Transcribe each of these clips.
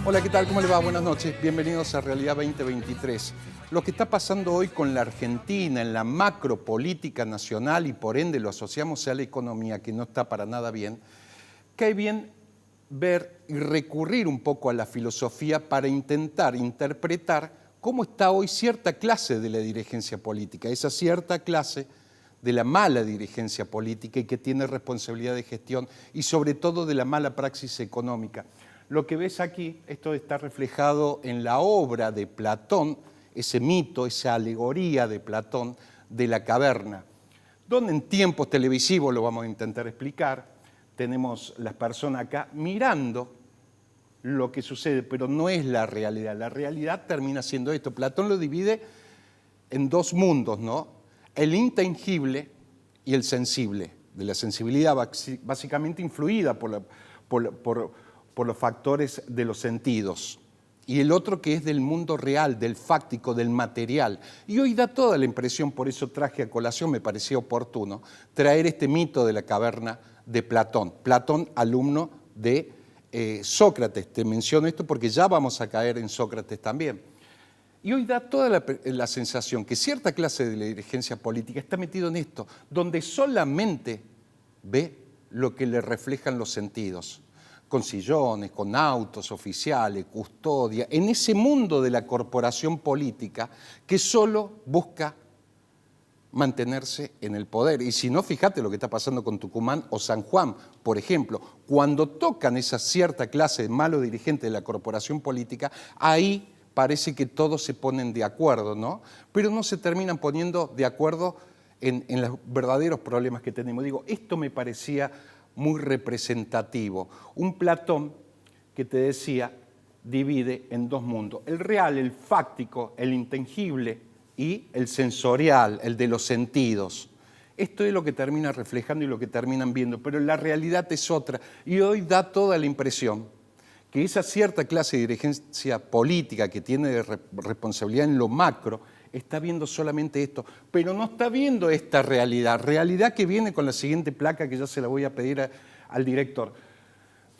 Hola, ¿qué tal? ¿Cómo le va? Buenas noches. Bienvenidos a Realidad 2023. Lo que está pasando hoy con la Argentina en la macropolítica nacional y por ende lo asociamos a la economía, que no está para nada bien, cae bien ver y recurrir un poco a la filosofía para intentar interpretar cómo está hoy cierta clase de la dirigencia política, esa cierta clase de la mala dirigencia política y que tiene responsabilidad de gestión y sobre todo de la mala praxis económica. Lo que ves aquí, esto está reflejado en la obra de Platón, ese mito, esa alegoría de Platón de la caverna, donde en tiempos televisivos, lo vamos a intentar explicar, tenemos las personas acá mirando lo que sucede, pero no es la realidad. La realidad termina siendo esto. Platón lo divide en dos mundos, ¿no? El intangible y el sensible, de la sensibilidad básicamente influida por los factores de los sentidos. Y el otro que es del mundo real, del fáctico, del material. Y hoy da toda la impresión, por eso traje a colación, me parecía oportuno, traer este mito de la caverna de Platón. Platón, alumno de Sócrates. Te menciono esto porque ya vamos a caer en Sócrates también. Y hoy da toda la sensación que cierta clase de la dirigencia política está metido en esto, donde solamente ve lo que le reflejan los sentidos, con sillones, con autos oficiales, custodia, en ese mundo de la corporación política que solo busca mantenerse en el poder. Y si no, fíjate lo que está pasando con Tucumán o San Juan, por ejemplo. Cuando tocan esa cierta clase de malos dirigentes de la corporación política, ahí parece que todos se ponen de acuerdo, ¿no? Pero no se terminan poniendo de acuerdo en los verdaderos problemas que tenemos. Digo, esto me parecía muy representativo. Un Platón que te decía divide en dos mundos, el real, el fáctico, el intangible y el sensorial, el de los sentidos. Esto es lo que termina reflejando y lo que terminan viendo, pero la realidad es otra y hoy da toda la impresión que esa cierta clase de dirigencia política que tiene responsabilidad en lo macro está viendo solamente esto, pero no está viendo esta realidad que viene con la siguiente placa que ya se la voy a pedir al director.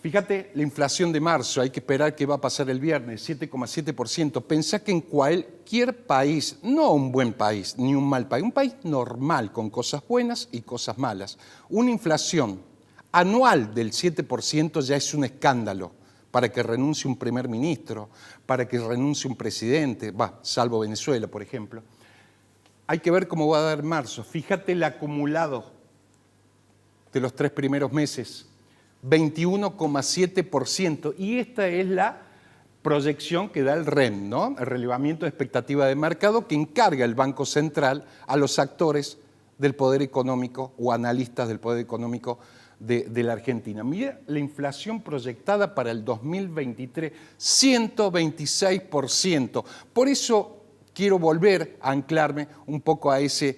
Fíjate la inflación de marzo, hay que esperar qué va a pasar el viernes, 7,7%. Pensá que en cualquier país, no un buen país ni un mal país, un país normal con cosas buenas y cosas malas, una inflación anual del 7% ya es un escándalo para que renuncie un primer ministro, para que renuncie un presidente, salvo Venezuela, por ejemplo. Hay que ver cómo va a dar marzo. Fíjate el acumulado de los 3 primeros meses, 21,7%. Y esta es la proyección que da el REM, ¿no? El relevamiento de expectativa de mercado que encarga el Banco Central a los actores del poder económico o analistas del poder económico de la Argentina. Mira la inflación proyectada para el 2023, 126%. Por eso quiero volver a anclarme un poco a ese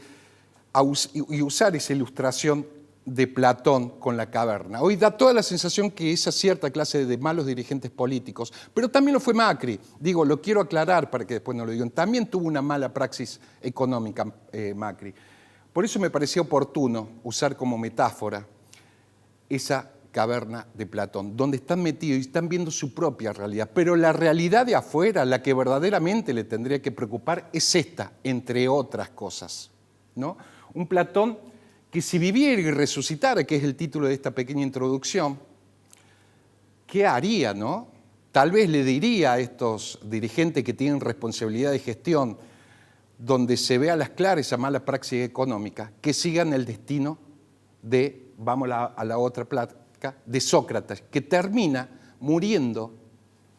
y usar esa ilustración de Platón con la caverna. Hoy da toda la sensación que esa cierta clase de malos dirigentes políticos, pero también lo fue Macri, digo, lo quiero aclarar para que después no lo digan, también tuvo una mala praxis económica Macri. Por eso me parecía oportuno usar como metáfora esa caverna de Platón, donde están metidos y están viendo su propia realidad. Pero la realidad de afuera, la que verdaderamente le tendría que preocupar, es esta, entre otras cosas, ¿no? Un Platón que si viviera y resucitara, que es el título de esta pequeña introducción, ¿qué haría, no? Tal vez le diría a estos dirigentes que tienen responsabilidad de gestión, donde se ve a las claras esa mala praxis económica, que sigan el destino de, vamos a la otra placa, de Sócrates, que termina muriendo,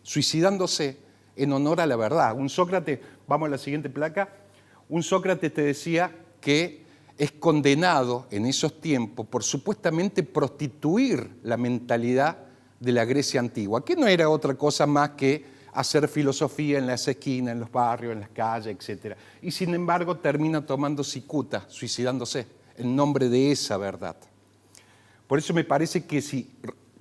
suicidándose en honor a la verdad. Un Sócrates, vamos a la siguiente placa, un Sócrates te decía que es condenado en esos tiempos por supuestamente prostituir la mentalidad de la Grecia antigua, que no era otra cosa más que hacer filosofía en las esquinas, en los barrios, en las calles, etc. Y sin embargo termina tomando cicuta, suicidándose, en nombre de esa verdad. Por eso me parece que si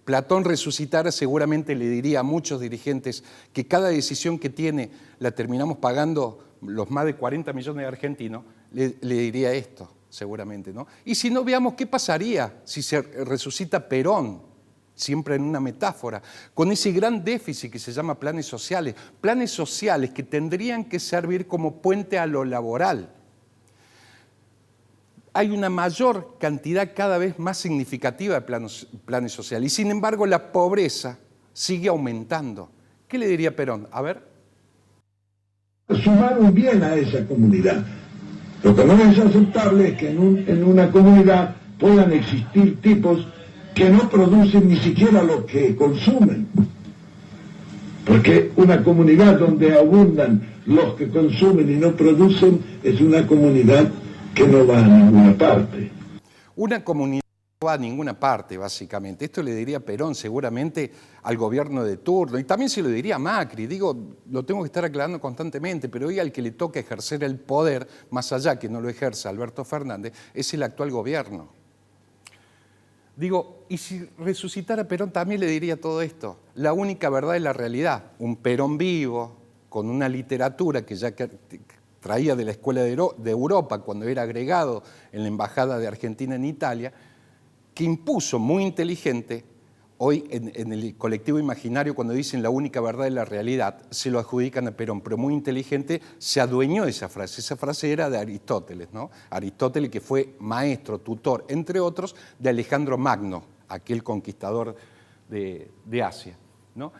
Platón resucitara, seguramente le diría a muchos dirigentes que cada decisión que tiene la terminamos pagando los más de 40 millones de argentinos, le diría esto, seguramente, ¿no? Y si no, veamos qué pasaría si se resucita Perón, siempre en una metáfora, con ese gran déficit que se llama planes sociales que tendrían que servir como puente a lo laboral. Hay una mayor cantidad cada vez más significativa de planes sociales y sin embargo la pobreza sigue aumentando. ¿Qué le diría Perón? A ver. Sumar un bien a esa comunidad. Lo que no es aceptable es que en una comunidad puedan existir tipos que no producen ni siquiera lo que consumen. Porque una comunidad donde abundan los que consumen y no producen es una comunidad que no va a ninguna parte. Una comunidad no va a ninguna parte, básicamente. Esto le diría Perón seguramente al gobierno de turno, y también se lo diría a Macri. Digo, lo tengo que estar aclarando constantemente, pero hoy al que le toca ejercer el poder, más allá que no lo ejerza Alberto Fernández, es el actual gobierno. Digo, y si resucitara Perón también le diría todo esto. La única verdad es la realidad. Un Perón vivo, con una literatura que ya traía de la Escuela de Europa cuando era agregado en la Embajada de Argentina en Italia, que impuso muy inteligente, hoy en el colectivo imaginario cuando dicen la única verdad es la realidad, se lo adjudican a Perón, pero muy inteligente se adueñó de esa frase. Esa frase era de Aristóteles, ¿no? Aristóteles, que fue maestro, tutor, entre otros, de Alejandro Magno, aquel conquistador de Asia, ¿no?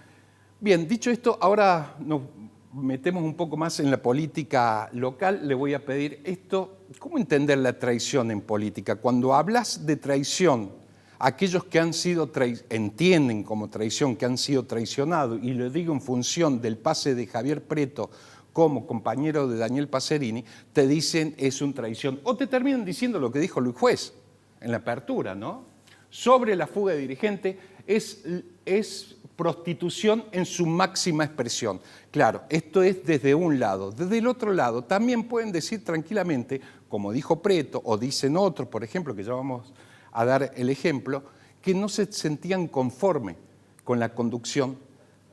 Bien, dicho esto, ahora nos metemos un poco más en la política local. Le voy a pedir esto, ¿cómo entender la traición en política? Cuando hablas de traición, aquellos que han sido entienden como traición que han sido traicionados, y lo digo en función del pase de Javier Preto como compañero de Daniel Pacerini, te dicen es una traición, o te terminan diciendo lo que dijo Luis Juez en la apertura, ¿no? Sobre la fuga de dirigente, es prostitución en su máxima expresión. Claro, esto es desde un lado. Desde el otro lado también pueden decir tranquilamente, como dijo Preto, o dicen otros, por ejemplo, que ya vamos a dar el ejemplo, que no se sentían conformes con la conducción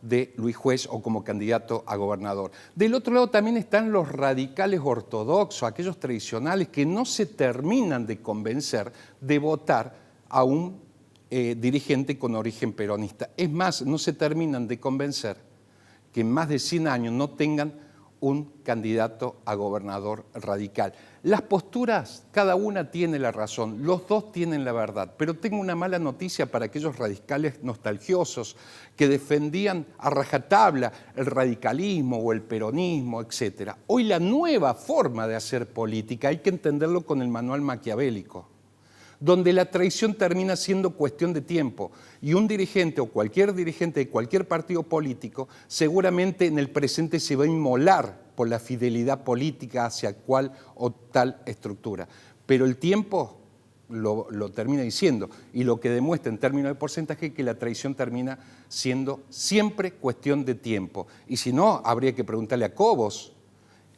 de Luis Juez o como candidato a gobernador. Del otro lado también están los radicales ortodoxos, aquellos tradicionales que no se terminan de convencer de votar a un dirigente con origen peronista. Es más, no se terminan de convencer que en más de 100 años no tengan un candidato a gobernador radical. Las posturas, cada una tiene la razón, los dos tienen la verdad, pero tengo una mala noticia para aquellos radicales nostalgiosos que defendían a rajatabla el radicalismo o el peronismo, etc. Hoy la nueva forma de hacer política hay que entenderlo con el manual maquiavélico, donde la traición termina siendo cuestión de tiempo y un dirigente o cualquier dirigente de cualquier partido político seguramente en el presente se va a inmolar por la fidelidad política hacia cual o tal estructura. Pero el tiempo lo termina diciendo, y lo que demuestra en términos de porcentaje es que la traición termina siendo siempre cuestión de tiempo. Y si no, habría que preguntarle a Cobos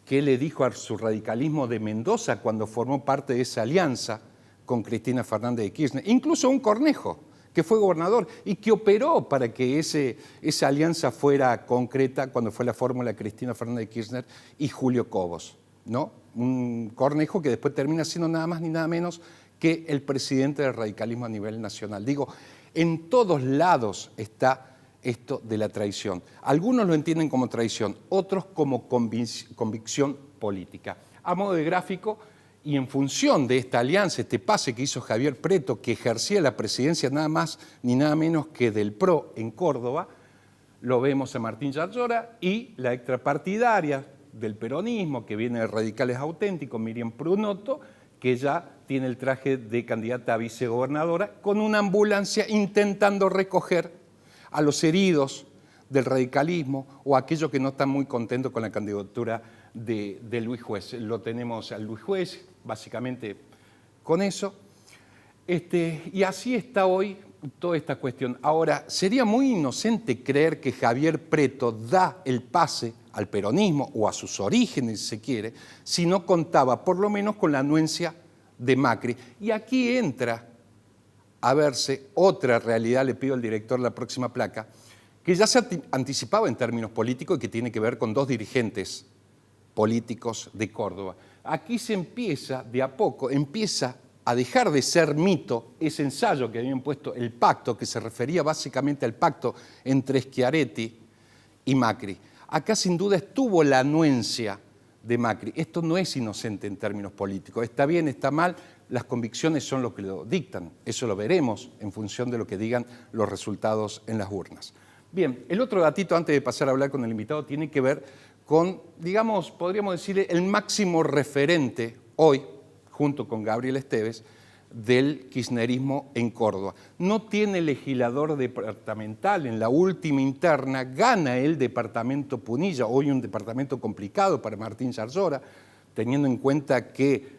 qué le dijo a su radicalismo de Mendoza cuando formó parte de esa alianza con Cristina Fernández de Kirchner, incluso un Cornejo, que fue gobernador y que operó para que esa alianza fuera concreta cuando fue la fórmula Cristina Fernández de Kirchner y Julio Cobos, ¿no? Un Cornejo que después termina siendo nada más ni nada menos que el presidente del radicalismo a nivel nacional. Digo, en todos lados está esto de la traición. Algunos lo entienden como traición, otros como convicción política. A modo de gráfico, y en función de esta alianza, este pase que hizo Javier Preto, que ejercía la presidencia nada más ni nada menos que del PRO en Córdoba, lo vemos a Martín Yarlora, y la extrapartidaria del peronismo, que viene de Radicales Auténticos, Miriam Prunotto, que ya tiene el traje de candidata a vicegobernadora, con una ambulancia intentando recoger a los heridos del radicalismo o a aquellos que no están muy contentos con la candidatura de Luis Juez. Lo tenemos a Luis Juez, básicamente con eso. Y así está hoy toda esta cuestión. Ahora, sería muy inocente creer que Javier Preto da el pase al peronismo o a sus orígenes, si se quiere, si no contaba por lo menos con la anuencia de Macri. Y aquí entra a verse otra realidad, le pido al director la próxima placa, que ya se anticipaba en términos políticos y que tiene que ver con dos dirigentes políticos de Córdoba. Aquí se empieza, de a poco, empieza a dejar de ser mito ese ensayo que habían puesto, el pacto, que se refería básicamente al pacto entre Schiaretti y Macri. Acá sin duda estuvo la anuencia de Macri. Esto no es inocente en términos políticos. Está bien, está mal, las convicciones son lo que lo dictan. Eso lo veremos en función de lo que digan los resultados en las urnas. Bien, el otro datito antes de pasar a hablar con el invitado tiene que ver con, digamos, podríamos decir, el máximo referente hoy, junto con Gabriel Esteves, del kirchnerismo en Córdoba. No tiene legislador departamental. En la última interna gana el departamento Punilla, hoy un departamento complicado para Martín Zarzora, teniendo en cuenta que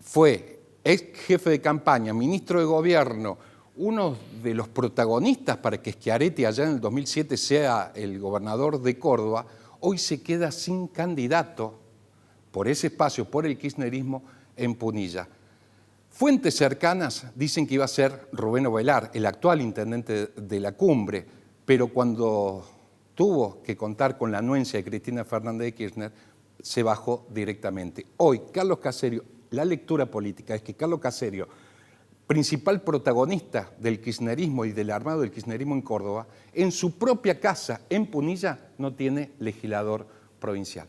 fue ex jefe de campaña, ministro de gobierno, uno de los protagonistas para que Schiaretti allá en el 2007 sea el gobernador de Córdoba. Hoy se queda sin candidato por ese espacio, por el kirchnerismo en Punilla. Fuentes cercanas dicen que iba a ser Rubén Ovelar, el actual intendente de la Cumbre, pero cuando tuvo que contar con la anuencia de Cristina Fernández de Kirchner, se bajó directamente. Hoy, Carlos Caserio, la lectura política es que Carlos Caserio, principal protagonista del kirchnerismo y del armado del kirchnerismo en Córdoba, en su propia casa, en Punilla, no tiene legislador provincial.